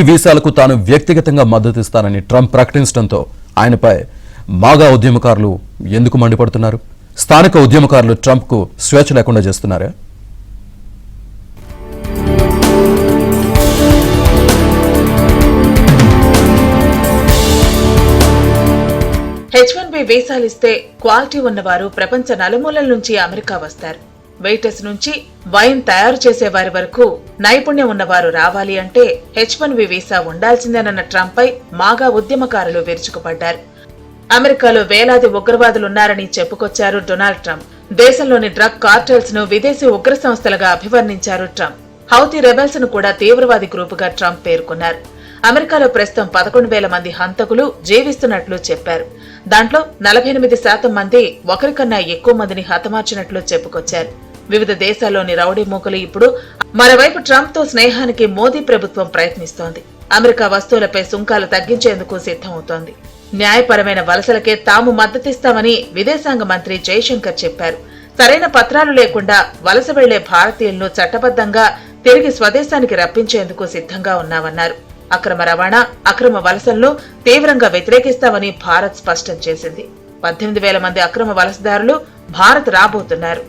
వీసాలకు తాను వ్యక్తిగతంగా మద్దతిస్తానని ట్రంప్ ప్రకటించడంతో ఆయనపై మాగా ఉద్యమకారులు ఎందుకు మండిపడుతున్నారు? స్థానిక ఉద్యమకారులు ట్రంప్కు స్వేచ్ఛ లేకుండా చేస్తున్నారా? H1B వీసాలిస్తే క్వాలిటీ ఉన్నవారు ప్రపంచ నలుమూలల నుంచి అమెరికా వస్తారు. వెయిటర్స్ నుంచి వైన్ తయారు చేసే వారి వరకు నైపుణ్యం ఉన్నవారు రావాలి అంటే H1B వీసా ఉండాల్సిందేనన్న ట్రంప్ పై మాగా ఉద్యమకారులు విరుచుకుపడ్డారు. అమెరికాలో వేలాది ఉగ్రవాదులున్నారని చెప్పుకొచ్చారు డొనాల్డ్ ట్రంప్. దేశంలోని డ్రగ్ కార్టెల్స్ ను విదేశీ ఉగ్ర సంస్థలుగా అభివర్ణించారు ట్రంప్. హౌతీ రెబెల్స్ ను కూడా తీవ్రవాది గ్రూపుగా ట్రంప్ పేర్కొన్నారు. అమెరికాలో ప్రస్తుతం 11,000 మంది హంతకులు జీవిస్తున్నట్లు చెప్పారు. దాంట్లో 48% మంది ఒకరికన్నా ఎక్కువ మందిని హతమార్చినట్లు చెప్పుకొచ్చారు. వివిధ దేశాల్లోని రౌడీ మూకలు ఇప్పుడు మరోవైపు ట్రంప్ తో స్నేహానికి మోదీ ప్రభుత్వం ప్రయత్నిస్తోంది. అమెరికా వస్తువులపై సుంకాలు తగ్గించేందుకు సిద్ధమవుతోంది. న్యాయపరమైన వలసలకే తాము మద్దతిస్తామని విదేశాంగ మంత్రి జైశంకర్ చెప్పారు. సరైన పత్రాలు లేకుండా వలస వెళ్లే భారతీయులను చట్టబద్దంగా తిరిగి స్వదేశానికి రప్పించేందుకు సిద్ధంగా ఉన్నామన్నారు. అక్రమ రవాణా, అక్రమ వలసలను తీవ్రంగా వ్యతిరేకిస్తామని భారత్ స్పష్టం చేసింది. 18,000 మంది అక్రమ వలసదారులు భారత్ రాబోతున్నారు.